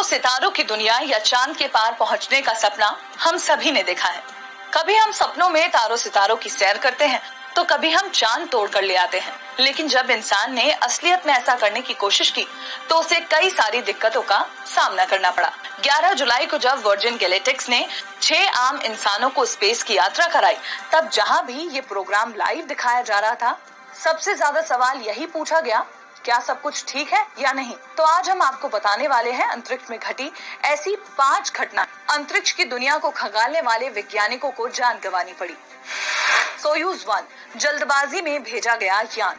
सितारों की दुनिया या चांद के पार पहुंचने का सपना हम सभी ने देखा है। कभी हम सपनों में तारों सितारों की सैर करते हैं तो कभी हम चांद तोड़ कर ले आते हैं। लेकिन जब इंसान ने असलियत में ऐसा करने की कोशिश की तो उसे कई सारी दिक्कतों का सामना करना पड़ा। 11 जुलाई को जब वर्जिन गैलेक्टिक्स ने 6 आम इंसानों को स्पेस की यात्रा कराई, तब जहां भी ये प्रोग्राम लाइव दिखाया जा रहा था, सबसे ज्यादा सवाल यही पूछा गया, क्या सब कुछ ठीक है या नहीं। तो आज हम आपको बताने वाले हैं अंतरिक्ष में घटी ऐसी 5 घटना। अंतरिक्ष की दुनिया को खंगालने वाले वैज्ञानिकों को जान गंवानी पड़ी। सोयूज 1 जल्दबाजी में भेजा गया यान।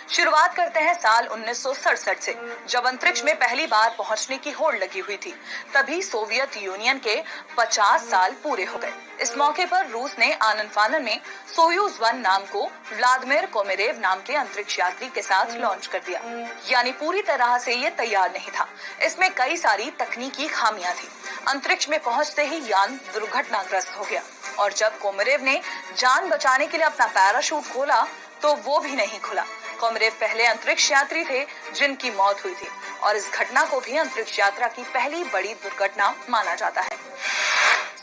शुरुआत करते हैं साल 1967 से, जब अंतरिक्ष में पहली बार पहुंचने की होड़ लगी हुई थी। तभी सोवियत यूनियन के 50 साल पूरे हो गए। इस मौके पर रूस ने आनन फानन में सोयूज 1 नाम को व्लादिमीर कोमेरेव नाम के अंतरिक्ष यात्री के साथ लॉन्च कर दिया। यानी पूरी तरह से ये तैयार नहीं था। इसमें कई सारी तकनीकी खामियां थी। अंतरिक्ष में पहुंचते ही यान दुर्घटनाग्रस्त हो गया और जब कोमेरेव ने जान बचाने के लिए अपना पैराशूट खोला तो वो भी नहीं खुला। कोमेरेव पहले अंतरिक्ष यात्री थे जिनकी मौत हुई थी और इस घटना को भी अंतरिक्ष यात्रा की पहली बड़ी दुर्घटना माना जाता है।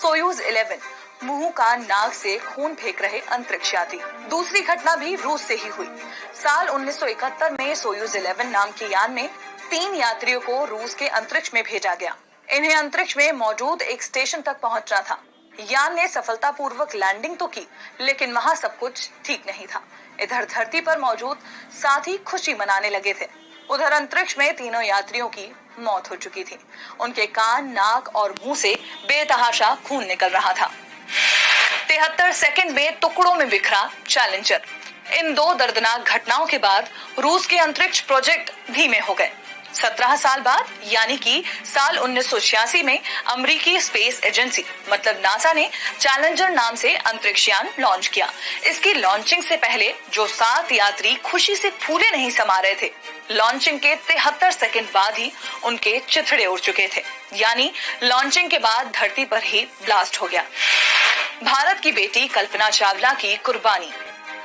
सोयूज 11 मुंह का नाक से खून फेंक रहे अंतरिक्ष यात्री। दूसरी घटना भी रूस से ही हुई। साल 1971 में सोयूज 11 नाम के यान में 3 यात्रियों को रूस के अंतरिक्ष में भेजा गया। इन्हें अंतरिक्ष में मौजूद एक स्टेशन तक पहुंचना था। यान ने सफलतापूर्वक लैंडिंग तो की, लेकिन वहां सब कुछ ठीक नहीं था। इधर धरती पर मौजूद साथी खुशी मनाने लगे थे, उधर अंतरिक्ष में तीनों यात्रियों की मौत हो चुकी थी। उनके कान, नाक और मुंह से बेतहाशा खून निकल रहा था। 73 सेकंड में टुकड़ों में बिखरा चैलेंजर। इन 2 दर्दनाक घटनाओं के बाद रूस के अंतरिक्ष प्रोजेक्ट धीमे हो गए। 17 साल बाद यानी कि साल 1986 में अमेरिकी स्पेस एजेंसी मतलब नासा ने चैलेंजर नाम से अंतरिक्ष यान लॉन्च किया। इसकी लॉन्चिंग से पहले जो 7 यात्री खुशी से फूले नहीं समा रहे थे, लॉन्चिंग के 73 सेकंड बाद ही उनके चिथड़े उड़ चुके थे। यानी लॉन्चिंग के बाद धरती पर ही ब्लास्ट हो गया। भारत की बेटी कल्पना चावला की कुर्बानी।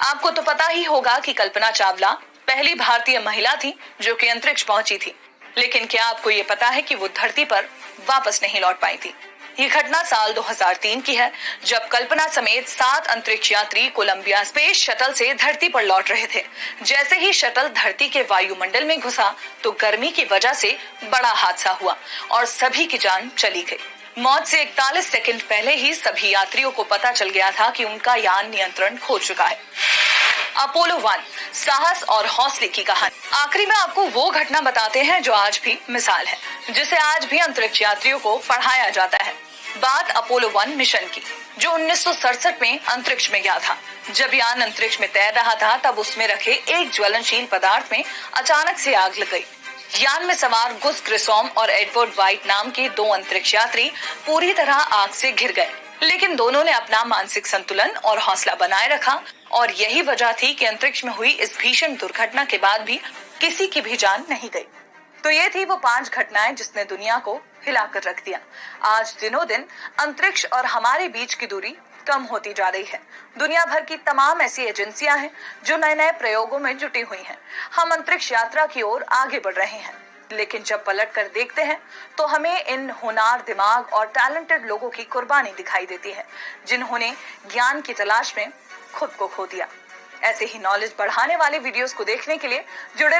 आपको तो पता ही होगा कि कल्पना चावला पहली भारतीय महिला थी जो कि अंतरिक्ष पहुंची थी, लेकिन क्या आपको ये पता है कि वो धरती पर वापस नहीं लौट पाई थी। ये घटना साल 2003 की है, जब कल्पना समेत 7 अंतरिक्ष यात्री कोलंबिया स्पेस शटल से धरती पर लौट रहे थे। जैसे ही शटल धरती के वायुमंडल में घुसा तो गर्मी की वजह से बड़ा हादसा हुआ और सभी की जान चली गई। मौत से 41 सेकंड पहले ही सभी यात्रियों को पता चल गया था कि उनका यान नियंत्रण खो चुका है। अपोलो 1 साहस और हौसले की कहानी। आखिरी में आपको वो घटना बताते हैं जो आज भी मिसाल है, जिसे आज भी अंतरिक्ष यात्रियों को पढ़ाया जाता है। बात अपोलो 1 मिशन की, जो 1967 में अंतरिक्ष में गया था। जब यान अंतरिक्ष में तैर रहा था तब उसमें रखे एक ज्वलनशील पदार्थ में अचानक से आग लग गई। यान में सवार गुस ग्रिसॉम और एडवर्ड वाइट नाम के 2 अंतरिक्ष यात्री पूरी तरह आग से घिर गए, लेकिन दोनों ने अपना मानसिक संतुलन और हौसला बनाए रखा और यही वजह थी कि अंतरिक्ष में हुई इस भीषण दुर्घटना के बाद भी किसी की भी जान नहीं गई। तो ये थी वो 5 घटनाएं जिसने दुनिया को हिलाकर रख दिया। आज दिनों दिन अंतरिक्ष और हमारे बीच की दूरी कम होती जा रही है। दुनिया भर की तमाम ऐसी एजेंसियां हैं जो नए-नए प्रयोगों में जुटी हुई हैं। हम अंतरिक्ष यात्रा की ओर आगे बढ़ रहे हैं, लेकिन जब पलट कर देखते हैं तो हमें इन होनहार दिमाग और टैलेंटेड लोगों की कुर्बानी दिखाई देती है, जिन्होंने ज्ञान की तलाश में खुद को खो दिया। ऐसे ही नॉलेज बढ़ाने वाले वीडियोस को देखने के लिए जुड़े